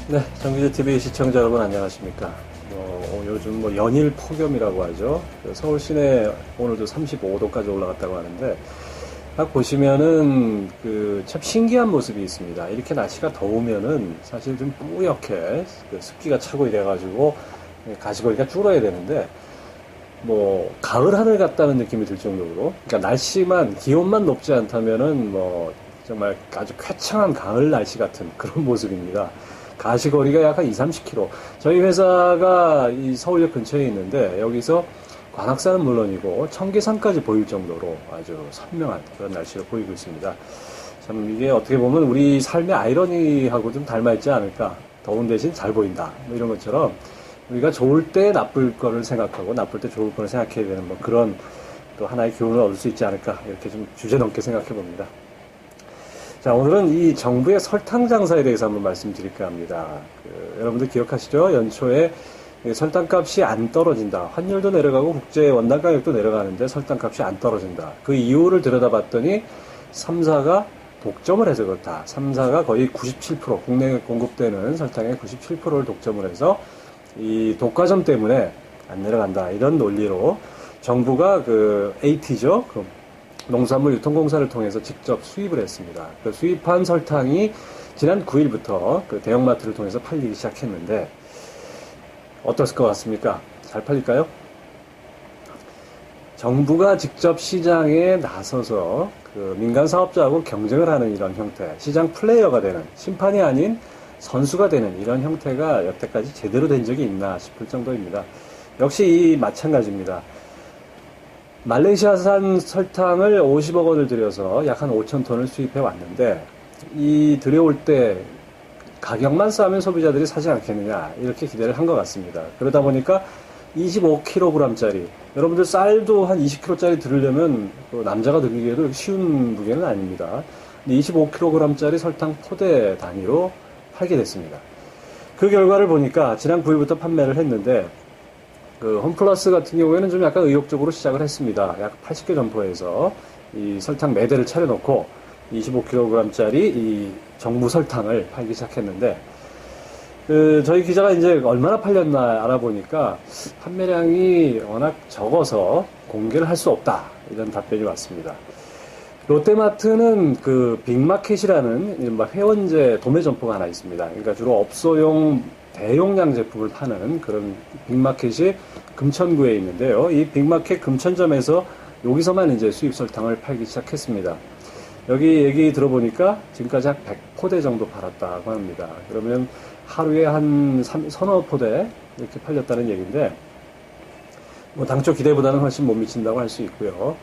네, 정규제 TV 시청자 여러분 안녕하십니까? 요즘 연일 폭염이라고 하죠. 서울 시내 오늘도 35도까지 올라갔다고 하는데 딱 보시면은 참 신기한 모습이 있습니다. 이렇게 날씨가 더우면은 사실 좀 뿌옇게 습기가 차고 이래가지고 가시거리가 줄어야 되는데 가을 하늘 같다는 느낌이 들 정도로, 그러니까 날씨만 기온만 높지 않다면은 정말 아주 쾌청한 가을 날씨 같은 그런 모습입니다. 가시거리가 약 한 20-30km. 저희 회사가 이 서울역 근처에 있는데 여기서 관악산은 물론이고 청계산까지 보일 정도로 아주 선명한 그런 날씨로 보이고 있습니다. 참 이게 어떻게 보면 우리 삶의 아이러니하고 좀 닮아있지 않을까. 더운 대신 잘 보인다. 이런 것처럼 우리가 좋을 때 나쁠 거를 생각하고 나쁠 때 좋을 거를 생각해야 되는 그런 또 하나의 교훈을 얻을 수 있지 않을까. 이렇게 좀 주제넘게 생각해 봅니다. 자, 오늘은 이 정부의 설탕 장사에 대해서 한번 말씀드릴까 합니다. 여러분들 기억하시죠? 연초에 설탕값이 안 떨어진다. 환율도 내려가고 국제 원당 가격도 내려가는데 설탕값이 안 떨어진다. 그 이유를 들여다봤더니 3사가 독점을 해서 그렇다. 3사가 거의 97%, 국내에 공급되는 설탕의 97%를 독점을 해서 이 독과점 때문에 안 내려간다. 이런 논리로 정부가 AT죠. 농산물 유통공사를 통해서 직접 수입을 했습니다. 그 수입한 설탕이 지난 9일부터 대형마트를 통해서 팔리기 시작했는데 어떻을 것 같습니까? 잘 팔릴까요? 정부가 직접 시장에 나서서 민간 사업자하고 경쟁을 하는 이런 형태, 시장 플레이어가 되는, 심판이 아닌 선수가 되는 이런 형태가 여태까지 제대로 된 적이 있나 싶을 정도입니다. 역시 마찬가지입니다. 말레이시아산 설탕을 50억 원을 들여서 약 한 5천 톤을 수입해 왔는데 이 들여올 때 가격만 싸면 소비자들이 사지 않겠느냐 이렇게 기대를 한 것 같습니다. 그러다 보니까 25kg짜리, 여러분들 쌀도 한 20kg짜리 들으려면 남자가 들기에도 쉬운 무게는 아닙니다. 25kg짜리 설탕 포대 단위로 팔게 됐습니다. 그 결과를 보니까 지난 9일부터 판매를 했는데 홈플러스 같은 경우에는 좀 약간 의욕적으로 시작을 했습니다. 약 80개 점포에서 이 설탕 매대를 차려놓고 25kg짜리 이 정부 설탕을 팔기 시작했는데, 저희 기자가 이제 얼마나 팔렸나 알아보니까 판매량이 워낙 적어서 공개를 할 수 없다. 이런 답변이 왔습니다. 롯데마트는 빅마켓이라는 이른바 회원제 도매 점포가 하나 있습니다. 그러니까 주로 업소용 대용량 제품을 파는 그런 빅마켓이 금천구에 있는데요. 이 빅마켓 금천점에서 여기서만 이제 수입 설탕을 팔기 시작했습니다. 여기 얘기 들어보니까 지금까지 한 100포대 정도 팔았다고 합니다. 그러면 하루에 한 서너 포대 이렇게 팔렸다는 얘기인데, 당초 기대보다는 훨씬 못 미친다고 할 수 있고요.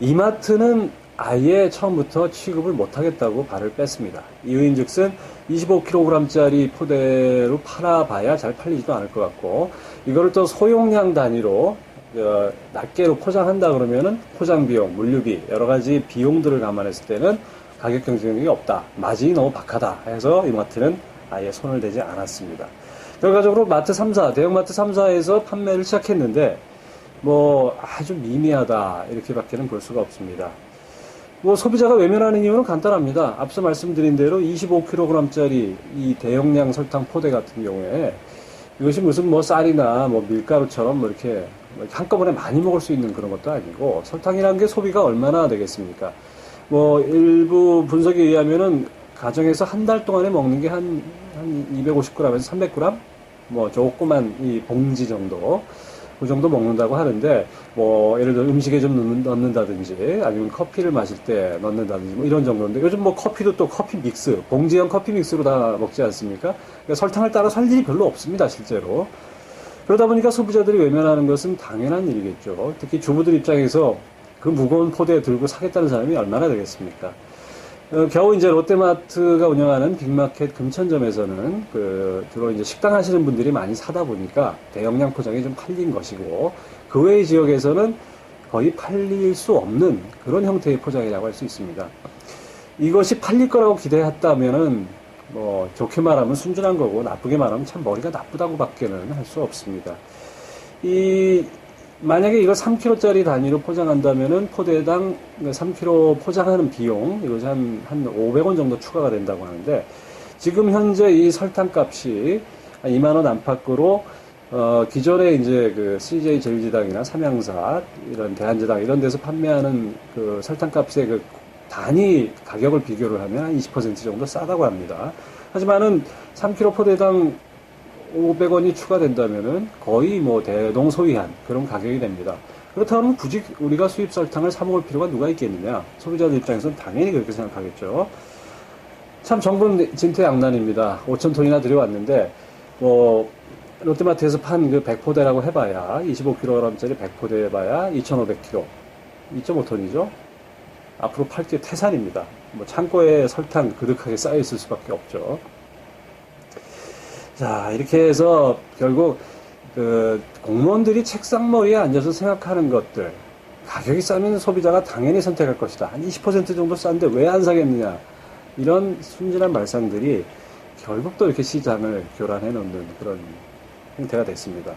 이마트는 아예 처음부터 취급을 못하겠다고 발을 뺐습니다. 이유인즉슨 25kg짜리 포대로 팔아봐야 잘 팔리지도 않을 것 같고, 이거를 또 소용량 단위로 낱개로 포장한다 그러면은 포장 비용, 물류비, 여러 가지 비용들을 감안했을 때는 가격 경쟁력이 없다. 마진이 너무 박하다 해서 이마트는 아예 손을 대지 않았습니다. 결과적으로 마트 3사, 대형마트 3사에서 판매를 시작했는데 아주 미미하다 이렇게밖에는 볼 수가 없습니다. 소비자가 외면하는 이유는 간단합니다. 앞서 말씀드린 대로 25kg짜리 이 대용량 설탕 포대 같은 경우에 이것이 무슨 쌀이나 밀가루처럼 이렇게 한꺼번에 많이 먹을 수 있는 그런 것도 아니고, 설탕이라는 게 소비가 얼마나 되겠습니까? 일부 분석에 의하면은 가정에서 한 달 동안에 먹는 게 한 250g에서 300g? 조그만 이 봉지 정도. 그 정도 먹는다고 하는데, 예를 들어 음식에 좀 넣는다든지, 아니면 커피를 마실 때 넣는다든지, 이런 정도인데, 요즘 커피도 또 커피 믹스, 봉지형 커피 믹스로 다 먹지 않습니까? 그러니까 설탕을 따라 살 일이 별로 없습니다, 실제로. 그러다 보니까 소비자들이 외면하는 것은 당연한 일이겠죠. 특히 주부들 입장에서 그 무거운 포대 들고 사겠다는 사람이 얼마나 되겠습니까? 겨우 이제 롯데마트가 운영하는 빅마켓 금천점에서는 주로 이제 식당 하시는 분들이 많이 사다 보니까 대용량 포장이 좀 팔린 것이고, 그 외의 지역에서는 거의 팔릴 수 없는 그런 형태의 포장이라고 할 수 있습니다. 이것이 팔릴 거라고 기대했다면은 좋게 말하면 순진한 거고, 나쁘게 말하면 참 머리가 나쁘다고 밖에는 할 수 없습니다. 만약에 이걸 3kg짜리 단위로 포장한다면은 포대당 3kg 포장하는 비용, 이것이 한 500원 정도 추가가 된다고 하는데, 지금 현재 이 설탕값이 2만 원 안팎으로 기존에 이제 그 CJ 제일제당이나 삼양사 이런 대한제당 이런 데서 판매하는 그 설탕값의 그 단위 가격을 비교를 하면 한 20% 정도 싸다고 합니다. 하지만은 3kg 포대당 500원이 추가된다면은 거의 뭐 대동소이한 그런 가격이 됩니다. 그렇다면 굳이 우리가 수입 설탕을 사 먹을 필요가 누가 있겠느냐? 소비자들 입장에서는 당연히 그렇게 생각하겠죠. 참 정부는 진퇴양난입니다. 5,000톤이나 들여왔는데 뭐 롯데마트에서 판 그 100포대라고 해봐야 25kg짜리 100포대 해봐야 2,500kg, 2.5톤이죠. 앞으로 팔 게 태산입니다. 뭐 창고에 설탕 그득하게 쌓여 있을 수밖에 없죠. 자, 이렇게 해서 결국 그 공무원들이 책상머리에 앉아서 생각하는 것들, 가격이 싸면 소비자가 당연히 선택할 것이다. 한 20% 정도 싼데 왜 안 사겠느냐. 이런 순진한 말상들이 결국 또 이렇게 시장을 교란해 놓는 그런 형태가 됐습니다.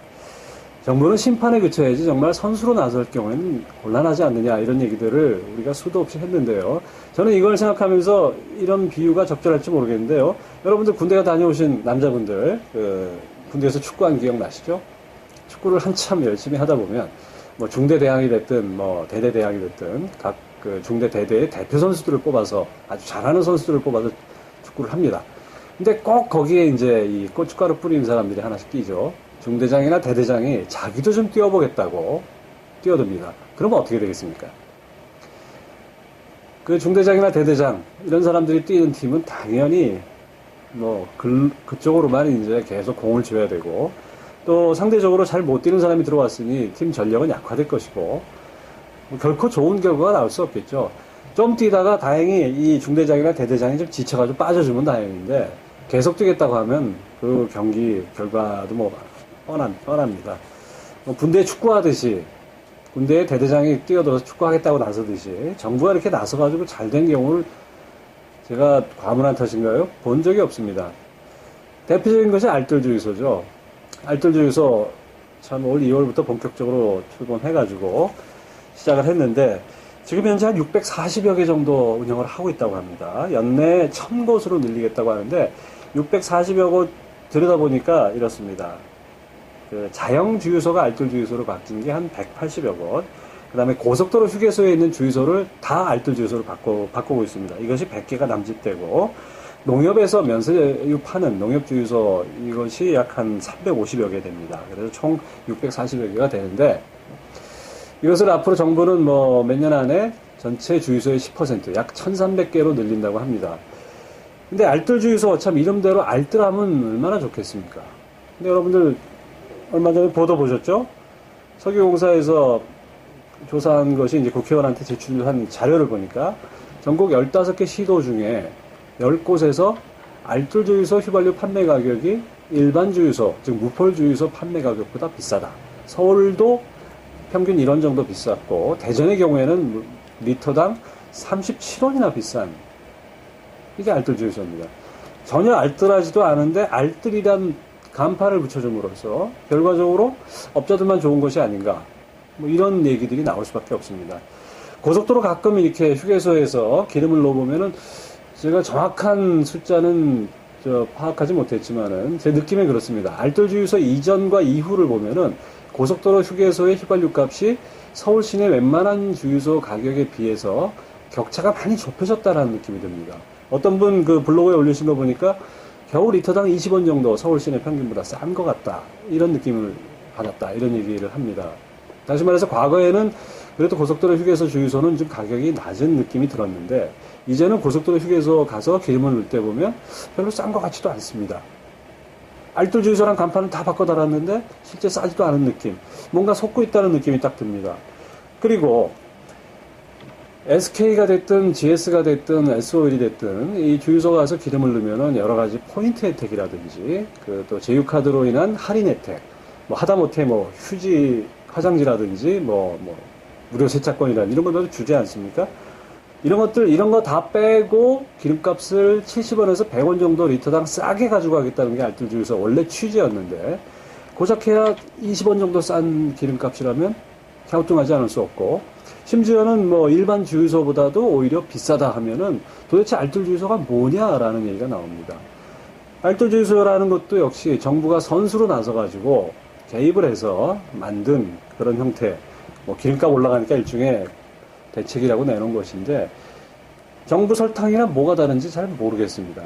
정부는 심판에 그쳐야지 정말 선수로 나설 경우에는 곤란하지 않느냐 이런 얘기들을 우리가 수도 없이 했는데요. 저는 이걸 생각하면서 이런 비유가 적절할지 모르겠는데요. 여러분들 군대가 다녀오신 남자분들 군대에서 축구한 기억 나시죠? 축구를 한참 열심히 하다 보면 뭐 중대 대항이 됐든 뭐 대대 대항이 됐든 각 그 중대 대대의 대표 선수들을 뽑아서 아주 잘하는 선수들을 뽑아서 축구를 합니다. 근데 꼭 거기에 이제 이 고춧가루 뿌리는 사람들이 하나씩 뛰죠. 중대장이나 대대장이 자기도 좀 뛰어보겠다고 뛰어듭니다. 그러면 어떻게 되겠습니까? 그 중대장이나 대대장 이런 사람들이 뛰는 팀은 당연히 뭐 그쪽으로만 이제 계속 공을 줘야 되고 또 상대적으로 잘 못 뛰는 사람이 들어왔으니 팀 전력은 약화될 것이고 뭐 결코 좋은 결과가 나올 수 없겠죠. 좀 뛰다가 다행히 이 중대장이나 대대장이 좀 지쳐가지고 빠져주면 다행인데 계속 뛰겠다고 하면 그 경기 결과도 뭐 뻔합니다. 뭐 군대 축구하듯이 군대에 대대장이 뛰어들어서 축구하겠다고 나서듯이 정부가 이렇게 나서가지고 잘된 경우를 제가 과문한 탓인가요? 본 적이 없습니다. 대표적인 것이 알뜰주유소죠. 알뜰주유소 참 올 2월부터 본격적으로 출범해가지고 시작을 했는데 지금 현재 한 640여 개 정도 운영을 하고 있다고 합니다. 연내 1000곳으로 늘리겠다고 하는데 640여 곳 들여다보니까 이렇습니다. 그 자영 주유소가 알뜰 주유소로 바뀐 게 한 180여 곳. 그 다음에 고속도로 휴게소에 있는 주유소를 다 알뜰 주유소로 바꾸고 있습니다. 이것이 100개가 남짓되고 농협에서 면세유 파는 농협주유소 이것이 약 한 350여 개 됩니다. 그래서 총 640여 개가 되는데 이것을 앞으로 정부는 뭐 몇 년 안에 전체 주유소의 10%, 약 1300개로 늘린다고 합니다. 근데 알뜰주유소 참 이름대로 알뜰하면 얼마나 좋겠습니까? 근데 여러분들 얼마 전에 보도 보셨죠? 석유공사에서 조사한 것이 이제 국회의원한테 제출한 자료를 보니까 전국 15개 시도 중에 10곳에서 알뜰주유소 휘발유 판매 가격이 일반 주유소, 즉 무폴 주유소 판매 가격보다 비싸다. 서울도 평균 1원 정도 비쌌고 대전의 경우에는 리터당 37원이나 비싼 이게 알뜰주유소입니다. 전혀 알뜰하지도 않은데 알뜰이란 간판을 붙여줌으로써 결과적으로 업자들만 좋은 것이 아닌가 뭐 이런 얘기들이 나올 수밖에 없습니다. 고속도로 가끔 이렇게 휴게소에서 기름을 넣어보면은 제가 정확한 숫자는 파악하지 못했지만은 제 느낌에 그렇습니다. 알뜰주유소 이전과 이후를 보면은 고속도로 휴게소의 휘발유 값이 서울 시내 웬만한 주유소 가격에 비해서 격차가 많이 좁혀졌다는 느낌이 듭니다. 어떤 분 그 블로그에 올리신 거 보니까 겨우 리터당 20원 정도 서울 시내 평균보다 싼 것 같다. 이런 느낌을 받았다. 이런 얘기를 합니다. 다시 말해서 과거에는 그래도 고속도로 휴게소 주유소는 좀 가격이 낮은 느낌이 들었는데 이제는 고속도로 휴게소 가서 기름을 넣을 때 보면 별로 싼 것 같지도 않습니다. 알뜰 주유소랑 간판을 다 바꿔 달았는데 실제 싸지도 않은 느낌. 뭔가 속고 있다는 느낌이 딱 듭니다. 그리고 SK가 됐든 GS가 됐든 S오일이 됐든 이 주유소 가서 기름을 넣으면은 여러 가지 포인트 혜택이라든지 그 또 제휴카드로 인한 할인 혜택, 뭐 하다못해 뭐 휴지 화장지라든지 뭐 무료 세차권이라든지 이런 것도 주지 않습니까? 이런 거 다 빼고 기름값을 70원에서 100원 정도 리터당 싸게 가지고 가겠다는 게 알뜰 주유소 원래 취지였는데 고작해야 20원 정도 싼 기름값이라면 갸우뚱하지 않을 수 없고 심지어는 뭐 일반 주유소보다도 오히려 비싸다 하면은 도대체 알뜰 주유소가 뭐냐라는 얘기가 나옵니다. 알뜰주유소라는 것도 역시 정부가 선수로 나서가지고 개입을 해서 만든 그런 형태, 뭐 기름값 올라가니까 일종의 대책이라고 내놓은 것인데 정부 설탕이랑 뭐가 다른지 잘 모르겠습니다.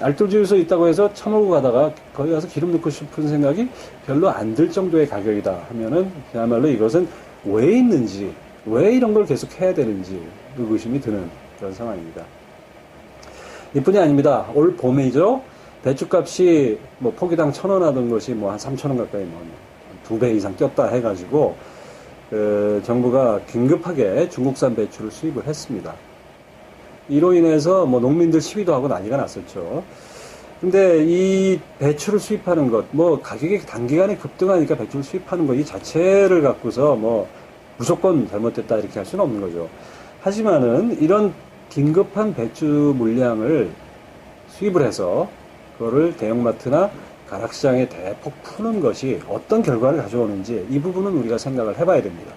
알뜰주유소 있다고 해서 처먹고 가다가 거기 가서 기름 넣고 싶은 생각이 별로 안 들 정도의 가격이다 하면은 그야말로 이것은 왜 있는지, 왜 이런 걸 계속 해야 되는지 의구심이 드는 그런 상황입니다. 이뿐이 아닙니다. 올 봄이죠. 배추값이 뭐 포기당 1,000원 하던 것이 뭐 한 3,000원 가까이 뭐 2배 이상 뛰었다 해가지고 정부가 긴급하게 중국산 배추를 수입을 했습니다. 이로 인해서 뭐 농민들 시위도 하고 난리가 났었죠. 근데 이 배추를 수입하는 것, 뭐 가격이 단기간에 급등하니까 배추를 수입하는 것 이 자체를 갖고서 뭐 무조건 잘못됐다 이렇게 할 수는 없는 거죠. 하지만은 이런 긴급한 배추 물량을 수입을 해서 그거를 대형마트나 가락시장에 대폭 푸는 것이 어떤 결과를 가져오는지 이 부분은 우리가 생각을 해봐야 됩니다.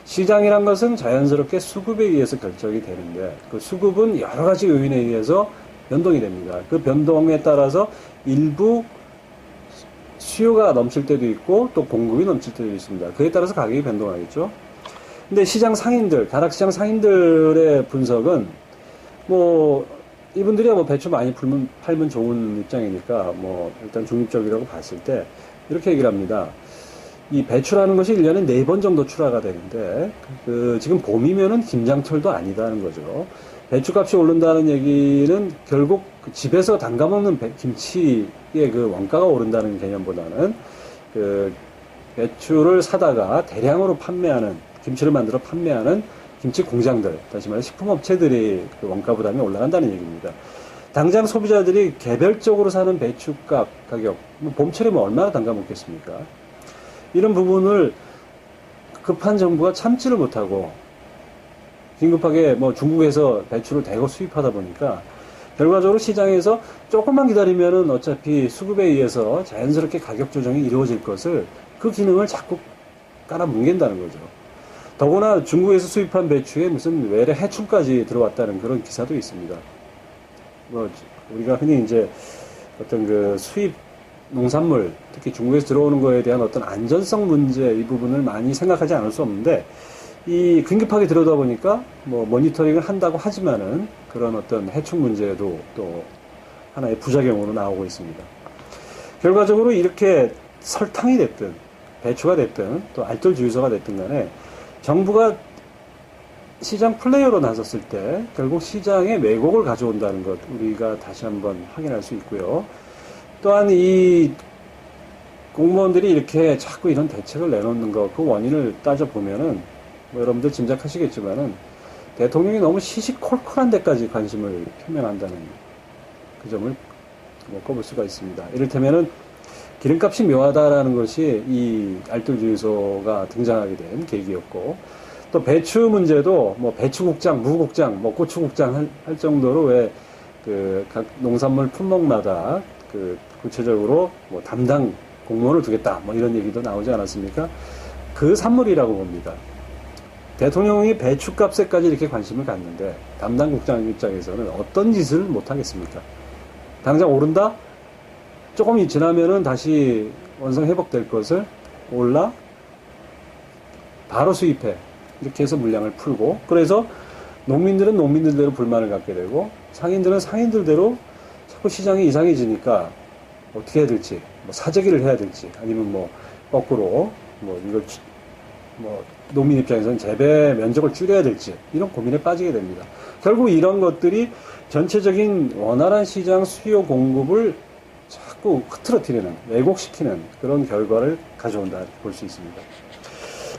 시장이란 것은 자연스럽게 수급에 의해서 결정이 되는데 그 수급은 여러 가지 요인에 의해서 변동이 됩니다. 그 변동에 따라서 일부 수요가 넘칠 때도 있고 또 공급이 넘칠 때도 있습니다. 그에 따라서 가격이 변동하겠죠. 근데 시장 상인들, 가락시장 상인들의 분석은 뭐 이분들이 뭐 배추 많이 팔면 좋은 입장이니까 뭐 일단 중립적이라고 봤을 때 이렇게 얘기를 합니다. 이 배추라는 것이 1년에 4번 정도 출하가 되는데 지금 봄이면은 김장철도 아니다는 거죠. 배추값이 오른다는 얘기는 결국 집에서 담가 먹는 김치의 그 원가가 오른다는 개념보다는 배추를 사다가 대량으로 판매하는 김치를 만들어 판매하는 김치 공장들, 다시 말해 식품업체들이 그 원가 부담이 올라간다는 얘기입니다. 당장 소비자들이 개별적으로 사는 배추값 가격, 봄철이면 얼마나 담가 먹겠습니까? 이런 부분을 급한 정부가 참지를 못하고 긴급하게 뭐 중국에서 배추를 대거 수입하다 보니까 결과적으로 시장에서 조금만 기다리면은 어차피 수급에 의해서 자연스럽게 가격 조정이 이루어질 것을 그 기능을 자꾸 깔아뭉갠다는 거죠. 더구나 중국에서 수입한 배추에 무슨 외래 해충까지 들어왔다는 그런 기사도 있습니다. 뭐 우리가 흔히 이제 어떤 그 수입 농산물, 특히 중국에서 들어오는 거에 대한 어떤 안전성 문제 이 부분을 많이 생각하지 않을 수 없는데 이 긴급하게 들여다보니까 뭐 모니터링을 한다고 하지만은 그런 어떤 해충 문제도 또 하나의 부작용으로 나오고 있습니다. 결과적으로 이렇게 설탕이 됐든 배추가 됐든 또 알뜰주유소가 됐든 간에 정부가 시장 플레이어로 나섰을 때 결국 시장에 왜곡을 가져온다는 것 우리가 다시 한번 확인할 수 있고요. 또한 이 공무원들이 이렇게 자꾸 이런 대책을 내놓는 것, 그 원인을 따져보면은 뭐 여러분들 짐작하시겠지만은 대통령이 너무 시시콜콜한 데까지 관심을 표명한다는 그 점을 뭐 꼽을 수가 있습니다. 이를테면은 기름값이 묘하다라는 것이 이 알뜰주유소가 등장하게 된 계기였고 또 배추 문제도 뭐 배추국장, 무국장, 뭐 고추국장 할 정도로 왜 그 각 농산물 품목마다 그 구체적으로 뭐 담당 공무원을 두겠다 뭐 이런 얘기도 나오지 않았습니까? 그 산물이라고 봅니다. 대통령이 배추값에까지 이렇게 관심을 갖는데 담당 국장 입장에서는 어떤 짓을 못하겠습니까? 당장 오른다? 조금 지나면은 다시 원상 회복될 것을 올라 바로 수입해. 이렇게 해서 물량을 풀고 그래서 농민들은 농민들대로 불만을 갖게 되고 상인들은 상인들대로 자꾸 시장이 이상해지니까 어떻게 해야 될지 뭐 사재기를 해야 될지 아니면 뭐 거꾸로 뭐 이걸 뭐 농민 입장에서는 재배 면적을 줄여야 될지 이런 고민에 빠지게 됩니다. 결국 이런 것들이 전체적인 원활한 시장 수요 공급을 자꾸 흐트러뜨리는 왜곡시키는 그런 결과를 가져온다 볼 수 있습니다.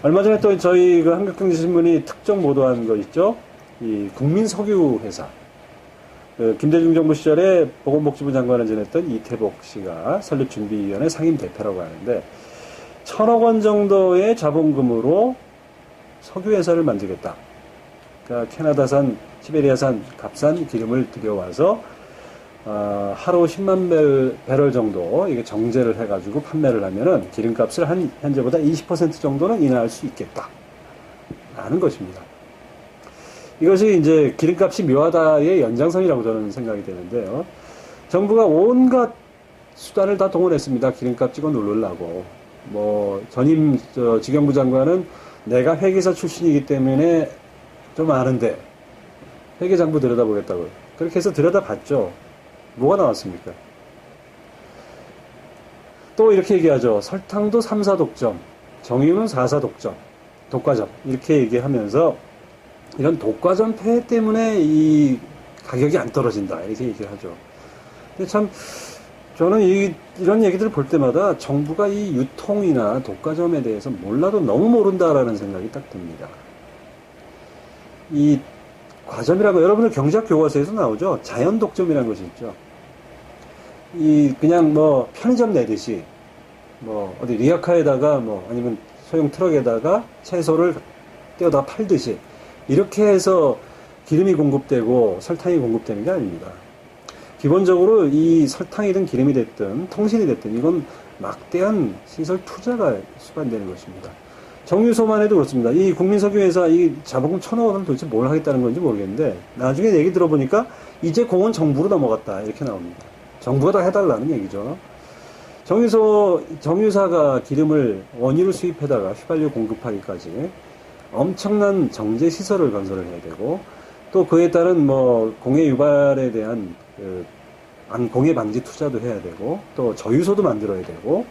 얼마 전에 또 저희 그 한국경제신문이 특정 보도한 거 있죠. 이 국민석유회사 김대중 정부 시절에 보건복지부 장관을 지냈던 이태복 씨가 설립준비위원회 상임대표라고 하는데 1,000억 원 정도의 자본금으로 석유회사를 만들겠다. 그러니까 캐나다산, 시베리아산 값싼 기름을 들여와서 하루 10만 배럴 정도 이게 정제를 해가지고 판매를 하면은 기름값을 현재보다 20% 정도는 인하할 수 있겠다. 라는 것입니다. 이것이 이제 기름값이 묘하다의 연장선이라고 저는 생각이 되는데요. 정부가 온갖 수단을 다 동원했습니다. 기름값 찍어 누르려고. 전임 직영부 장관은 내가 회계사 출신이기 때문에 좀 아는데 회계장부 들여다보겠다고요. 그렇게 해서 들여다봤죠. 뭐가 나왔습니까? 또 이렇게 얘기하죠. 설탕도 3, 4독점, 정유는 4, 4독점, 독과점. 이렇게 얘기하면서 이런 독과점 폐해 때문에 이 가격이 안 떨어진다. 이렇게 얘기를 하죠. 근데 참, 저는 이런 얘기들을 볼 때마다 정부가 이 유통이나 독과점에 대해서 몰라도 너무 모른다라는 생각이 딱 듭니다. 이 과점이라고 여러분들 경제학 교과서에서 나오죠. 자연 독점이라는 것이 있죠. 그냥 편의점 내듯이 어디 리아카에다가 아니면 소형 트럭에다가 채소를 떼어다 팔듯이 이렇게 해서 기름이 공급되고 설탕이 공급되는 게 아닙니다. 기본적으로 이 설탕이든 기름이 됐든 통신이 됐든 이건 막대한 시설 투자가 수반되는 것입니다. 정유소만 해도 그렇습니다. 이 국민석유회사 이 자본금 1,000억 원을 도대체 뭘 하겠다는 건지 모르겠는데 나중에 얘기 들어보니까 이제 공은 정부로 넘어갔다 이렇게 나옵니다. 정부가 다 해달라는 얘기죠. 정유사가 기름을 원유로 수입해다가 휘발유 공급하기까지 엄청난 정제 시설을 건설을 해야 되고 또 그에 따른 공해 유발에 대한 공해 방지 투자도 해야 되고 또 저유소도 만들어야 되고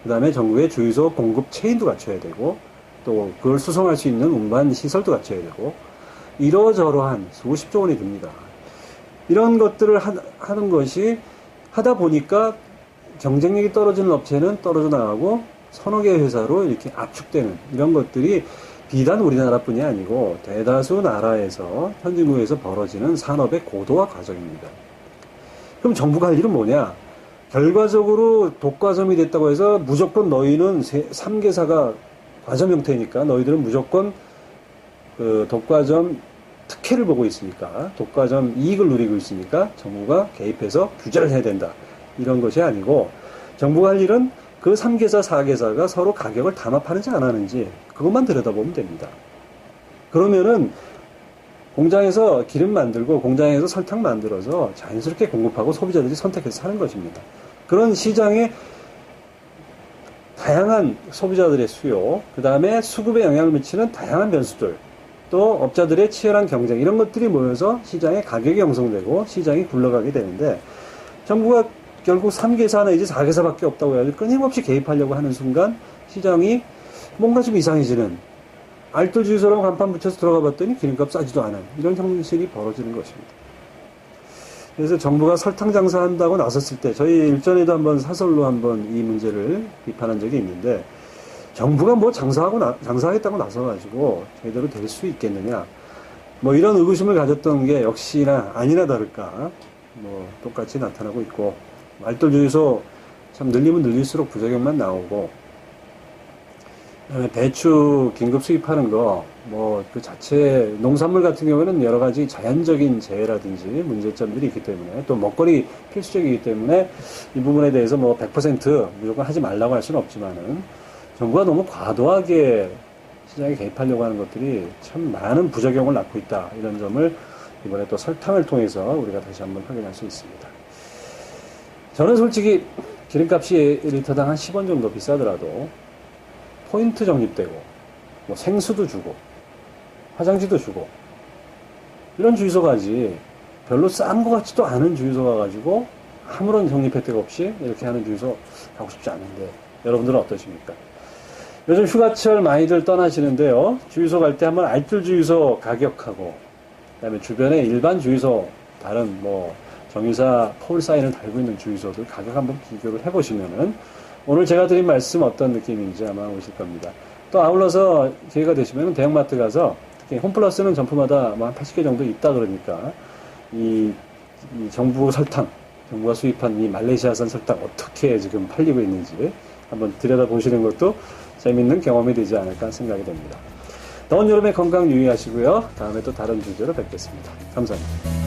그 다음에 전국의 주유소 공급 체인도 갖춰야 되고 또 그걸 수송할 수 있는 운반 시설도 갖춰야 되고 이러저러한 수십조 원이 듭니다. 이런 것들을 하는 것이 하다 보니까 경쟁력이 떨어지는 업체는 떨어져 나가고 서너 개 회사로 이렇게 압축되는 이런 것들이 비단 우리나라뿐이 아니고 대다수 나라에서 선진국에서 벌어지는 산업의 고도화 과정입니다. 그럼 정부가 할 일은 뭐냐? 결과적으로 독과점이 됐다고 해서 무조건 너희는 3개사가 과점 형태니까 너희들은 무조건 그 독과점 특혜를 보고 있으니까 독과점 이익을 누리고 있으니까 정부가 개입해서 규제를 해야 된다. 이런 것이 아니고 정부가 할 일은 그 3개사, 4개사가 서로 가격을 담합하는지 안 하는지 그것만 들여다보면 됩니다. 그러면은 공장에서 기름 만들고 공장에서 설탕 만들어서 자연스럽게 공급하고 소비자들이 선택해서 사는 것입니다. 그런 시장에 다양한 소비자들의 수요, 그 다음에 수급에 영향을 미치는 다양한 변수들, 또 업자들의 치열한 경쟁 이런 것들이 모여서 시장에 가격이 형성되고 시장이 굴러가게 되는데 정부가 결국 3개사 내지 4개사밖에 없다고 해가지고 끊임없이 개입하려고 하는 순간 시장이 뭔가 좀 이상해지는 알뜰 주유소라고 간판 붙여서 들어가 봤더니 기름값 싸지도 않은 이런 현실이 벌어지는 것입니다. 그래서 정부가 설탕 장사한다고 나섰을 때 저희 일전에도 한번 사설로 한번 이 문제를 비판한 적이 있는데 정부가 장사하겠다고 나서가지고 제대로 될 수 있겠느냐 이런 의구심을 가졌던 게 역시나 아니나 다를까 똑같이 나타나고 있고 알뜰 주유소 참 늘리면 늘릴수록 부작용만 나오고 그다음에 배추 긴급 수입하는 거 그 자체 농산물 같은 경우에는 여러 가지 자연적인 재해라든지 문제점들이 있기 때문에 또 먹거리 필수적이기 때문에 이 부분에 대해서 100% 무조건 하지 말라고 할 수는 없지만은 정부가 너무 과도하게 시장에 개입하려고 하는 것들이 참 많은 부작용을 낳고 있다. 이런 점을 이번에 또 설탕을 통해서 우리가 다시 한번 확인할 수 있습니다. 저는 솔직히 기름값이 리터당 한 10원 정도 비싸더라도 포인트 적립되고 생수도 주고 화장지도 주고 이런 주유소 가지 별로 싼 것 같지도 않은 주유소 가가지고 아무런 적립 혜택 없이 이렇게 하는 주유소 가고 싶지 않은데 여러분들은 어떠십니까? 요즘 휴가철 많이들 떠나시는데요. 주유소 갈 때 한번 알뜰 주유소 가격하고 그다음에 주변에 일반 주유소 다른 정유사 폴 사인을 달고 있는 주유소들 가격 한번 비교를 해보시면은 오늘 제가 드린 말씀 어떤 느낌인지 아마 오실 겁니다. 또 아울러서 기회가 되시면 대형마트 가서 특히 홈플러스는 점포마다 한 80개 정도 있다 그러니까 이 정부 설탕, 정부가 수입한 이 말레이시아산 설탕 어떻게 지금 팔리고 있는지 한번 들여다보시는 것도 재밌는 경험이 되지 않을까 생각이 됩니다. 더운 여름에 건강 유의하시고요. 다음에 또 다른 주제로 뵙겠습니다. 감사합니다.